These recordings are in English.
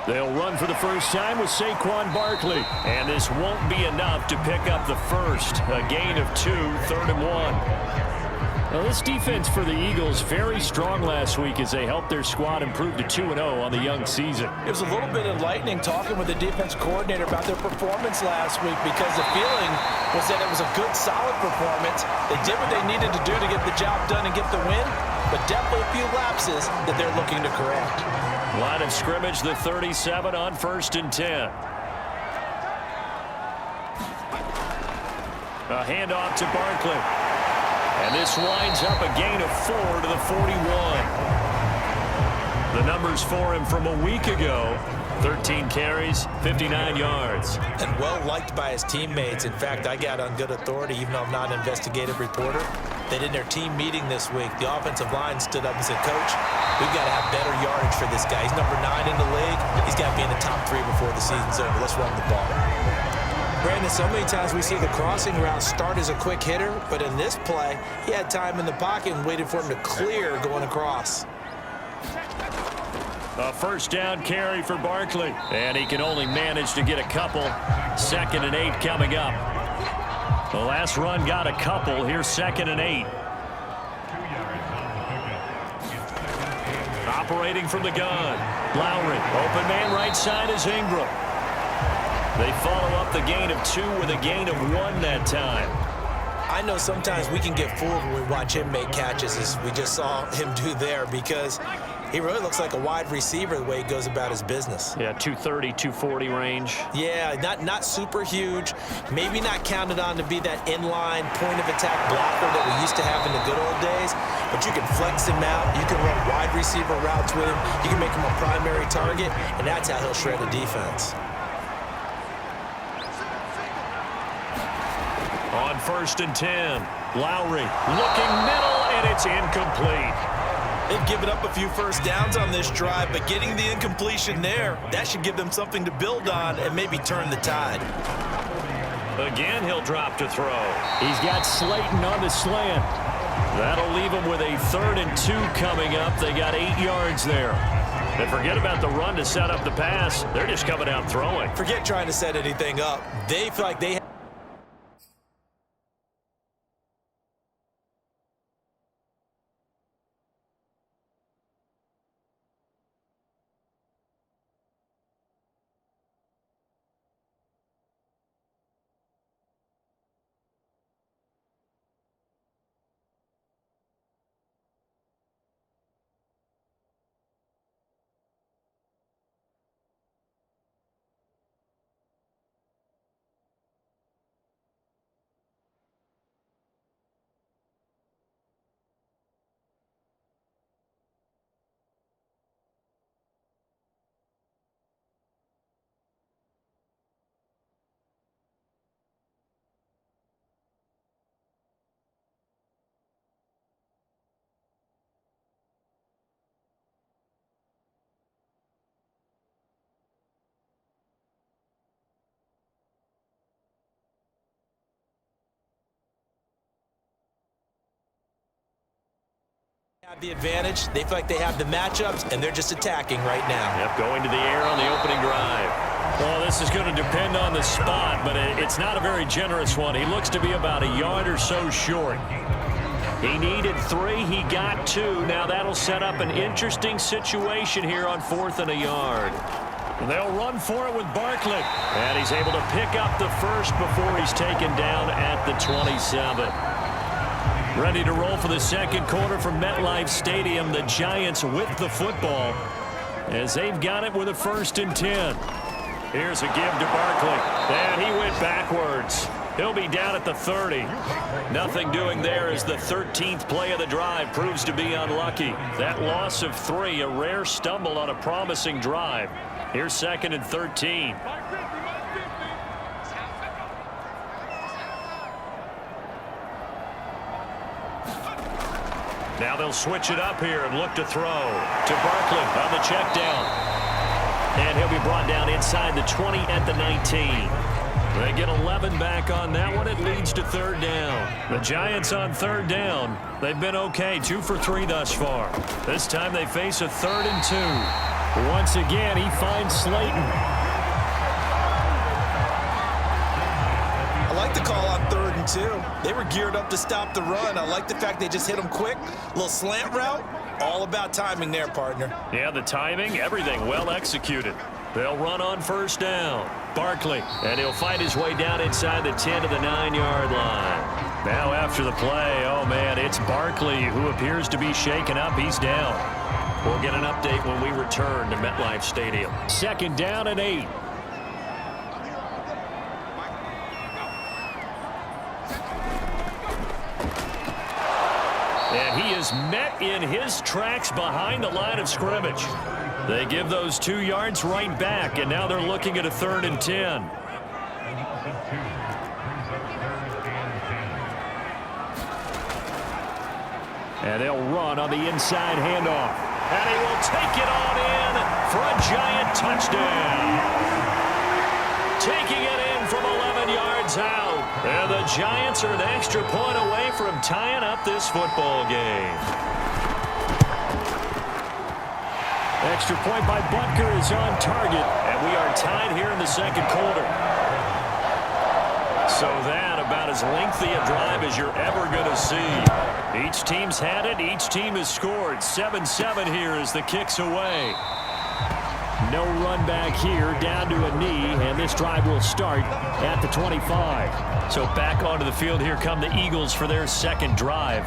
They'll run for the first time with Saquon Barkley. And this won't be enough to pick up the first. A gain of 2, 3rd and 1. Well, this defense for the Eagles very strong last week as they helped their squad improve to 2-0 on the young season. It was a little bit enlightening talking with the defense coordinator about their performance last week because the feeling was that it was a good, solid performance. They did what they needed to do to get the job done and get the win, but definitely a few lapses that they're looking to correct. Line of scrimmage, the 37 on 1st and 10. A handoff to Barkley. And this winds up a gain of 4 to the 41. The numbers for him from a week ago: 13 carries, 59 yards. And well liked by his teammates. In fact, I got on good authority, even though I'm not an investigative reporter, that in their team meeting this week, the offensive line stood up and said, "Coach, we've got to have better yardage for this guy. He's number 9 in the league. He's got to be in the top 3 before the season's over. Let's run the ball." Brandon, so many times we see the crossing route start as a quick hitter, but in this play, he had time in the pocket and waited for him to clear going across. A first down carry for Barkley, and he can only manage to get a couple. 2nd and 8 coming up. The last run got a couple. Here's 2nd and 8. Operating from the gun. Lowry, open man right side is Ingram. They follow up the gain of 2 with a gain of 1 that time. I know sometimes we can get fooled when we watch him make catches, as we just saw him do there, because he really looks like a wide receiver the way he goes about his business. Yeah, 230, 240 range. Yeah, not super huge. Maybe not counted on to be that inline point-of-attack blocker that we used to have in the good old days, but you can flex him out. You can run wide receiver routes with him. You can make him a primary target, and that's how he'll shred a defense. On 1st and 10, Lowry looking middle, and it's incomplete. They've given up a few first downs on this drive, but getting the incompletion there, that should give them something to build on and maybe turn the tide. Again, he'll drop to throw. He's got Slayton on the slant. That'll leave him with a 3rd and 2 coming up. They got 8 yards there. And forget about the run to set up the pass. They're just coming out throwing. Forget trying to set anything up. They feel like they have the advantage. They feel like they have the matchups, and they're just attacking right now. Yep, going to the air on the opening drive. Well, this is going to depend on the spot, but it's not a very generous one. He looks to be about a yard or so short. He needed 3. He got 2. Now that'll set up an interesting situation here on 4th and a yard. They'll run for it with Barkley. And he's able to pick up the first before he's taken down at the 27. Ready to roll for the second quarter from MetLife Stadium. The Giants with the football as they've got it with a 1st and 10. Here's a give to Barkley. And he went backwards. He'll be down at the 30. Nothing doing there as the 13th play of the drive proves to be unlucky. That loss of 3, a rare stumble on a promising drive. Here's 2nd and 13. Now they'll switch it up here and look to throw to Barkley on the check down. And he'll be brought down inside the 20 at the 19. They get 11 back on that one. It leads to 3rd down. The Giants on 3rd down. They've been okay, 2 for 3 thus far. This time they face a 3rd and 2. Once again, he finds Slayton. I like the call on 3rd and 2. They were geared up to stop the run. I like the fact they just hit him quick. A little slant route. All about timing there, partner. Yeah, the timing, everything well executed. They'll run on 1st down. Barkley, and he'll find his way down inside the 10 to the 9-yard line. Now after the play, oh man, it's Barkley who appears to be shaken up. He's down. We'll get an update when we return to MetLife Stadium. 2nd down and 8. And he is met in his tracks behind the line of scrimmage. They give those 2 yards right back, and now they're looking at a 3rd and 10. And they'll run on the inside handoff. And he will take it on in for a giant touchdown. Taking it in from 11 yards out. And the Giants are an extra point away from tying up this football game. Extra point by Butker is on target. And we are tied here in the 2nd quarter. So that about as lengthy a drive as you're ever going to see. Each team's had it. Each team has scored. 7-7 here as the kick's away. No run back here, down to a knee, and this drive will start at the 25. So back onto the field, here come the Eagles for their 2nd drive.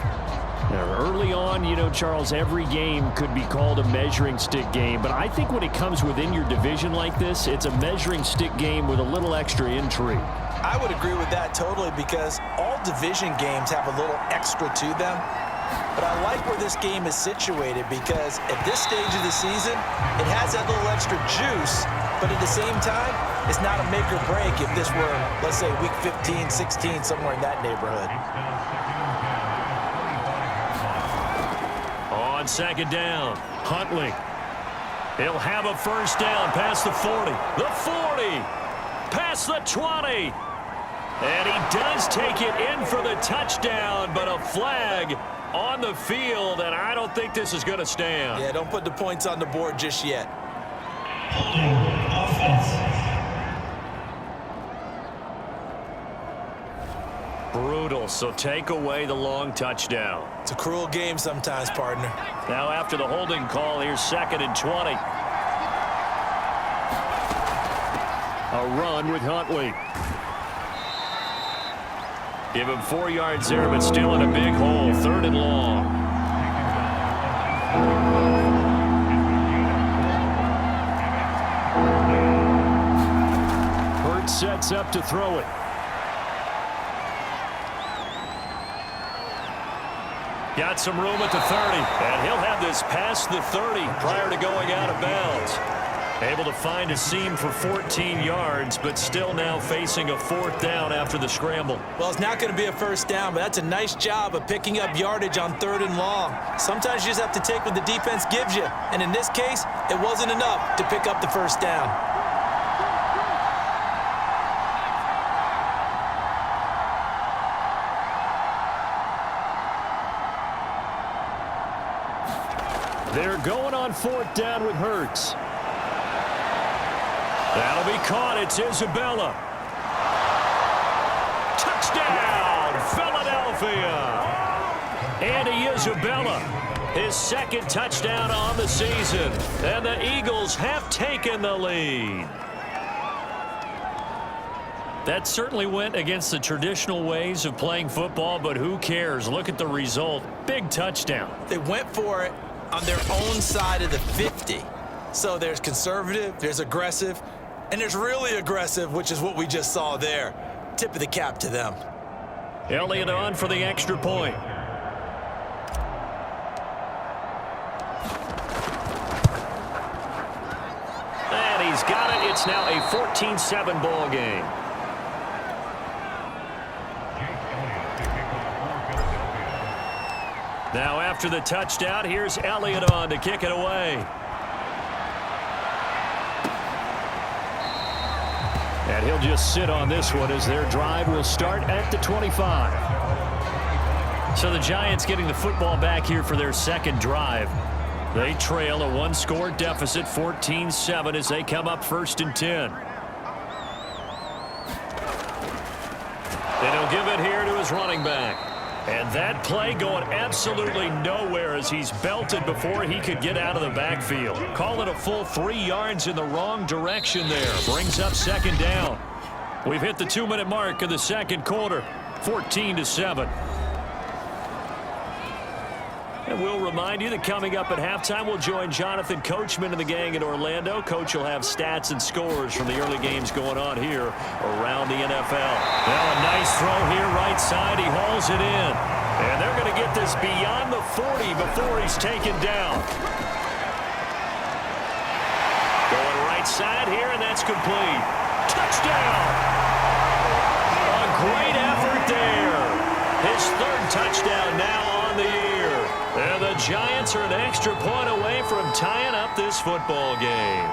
Now, early on, you know, Charles, every game could be called a measuring stick game, but I think when it comes within your division like this, it's a measuring stick game with a little extra intrigue. I would agree with that totally because all division games have a little extra to them. But I like where this game is situated because at this stage of the season, it has that little extra juice, but at the same time, it's not a make or break if this were, let's say, week 15, 16, somewhere in that neighborhood. On 2nd down, Huntley. He'll have a 1st down past the 40. The 40. Past the 20. And he does take it in for the touchdown, but a flag on the field, and I don't think this is going to stand. Yeah, don't put the points on the board just yet. Brutal, so take away the long touchdown. It's a cruel game sometimes, partner. Now after the holding call, here's 2nd and 20. A run with Huntley. Give him 4 yards there, but still in a big hole. 3rd and long. Hurts sets up to throw it. Got some room at the 30, and he'll have this past the 30 prior to going out of bounds. Able to find a seam for 14 yards, but still now facing a 4th down after the scramble. Well, it's not going to be a 1st down, but that's a nice job of picking up yardage on 3rd and long. Sometimes you just have to take what the defense gives you, and in this case, it wasn't enough to pick up the 1st down. They're going on 4th down with Hurts. That'll be caught. It's Isabella. Touchdown, Philadelphia. Andy Isabella, his 2nd touchdown on the season. And the Eagles have taken the lead. That certainly went against the traditional ways of playing football, but who cares? Look at the result. Big touchdown. They went for it on their own side of the 50. So there's conservative, there's aggressive, and there's really aggressive, which is what we just saw there. Tip of the cap to them. Elliott on for the extra point. And he's got it. It's now a 14-7 ball game. Now after the touchdown, here's Elliott on to kick it away. And he'll just sit on this one as their drive will start at the 25. So the Giants getting the football back here for their 2nd drive. They trail a one-score deficit, 14-7, as they come up 1st and 10. And he'll give it here to his running back. And that play going absolutely nowhere as he's belted before he could get out of the backfield. Call it a full 3 yards in the wrong direction there. Brings up 2nd down. We've hit the 2-minute mark of the 2nd quarter, 14-7. And we'll remind you that coming up at halftime, we'll join Jonathan Coachman and the gang in Orlando. Coach will have stats and scores from the early games going on here around the NFL. Now a nice throw here right side. He hauls it in. And they're going to get this beyond the 40 before he's taken down. Going right side here, and that's complete. Touchdown! A great effort there. His 3rd touchdown now on the year. And the Giants are an extra point away from tying up this football game.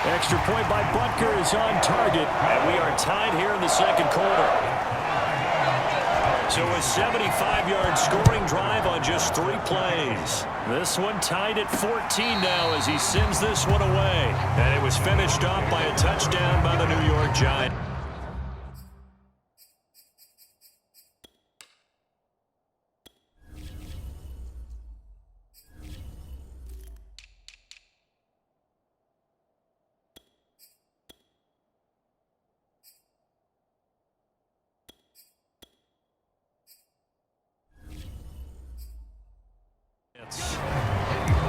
Extra point by Butker is on target, and we are tied here in the 2nd quarter. So a 75-yard scoring drive on just 3 plays. This one tied at 14 now as he sends this one away. And it was finished off by a touchdown by the New York Giants.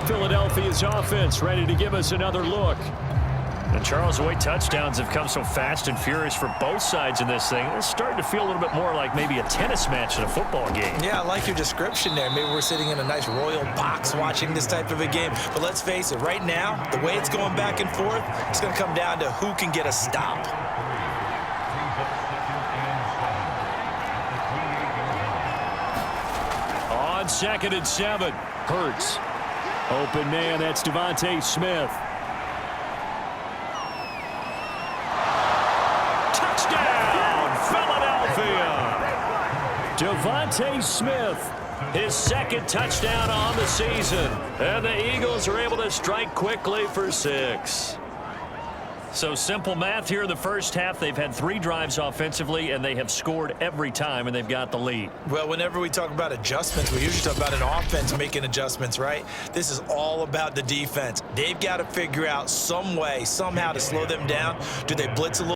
Philadelphia's offense ready to give us another look. And Charles, the way touchdowns have come so fast and furious for both sides in this thing, it's starting to feel a little bit more like maybe a tennis match in a football game. Yeah, I like your description there. Maybe we're sitting in a nice royal box watching this type of a game. But let's face it, right now, the way it's going back and forth, it's going to come down to who can get a stop. On 2nd and 7, Hurts. Open man, that's Devontae Smith. Touchdown, Philadelphia! Devontae Smith, his 2nd touchdown on the season. And the Eagles are able to strike quickly for 6. So simple math here in the first half. They've had 3 drives offensively, and they have scored every time, and they've got the lead. Well, whenever we talk about adjustments, we usually talk about an offense making adjustments, right? This is all about the defense. They've got to figure out some way, somehow to slow them down. Do they blitz a little?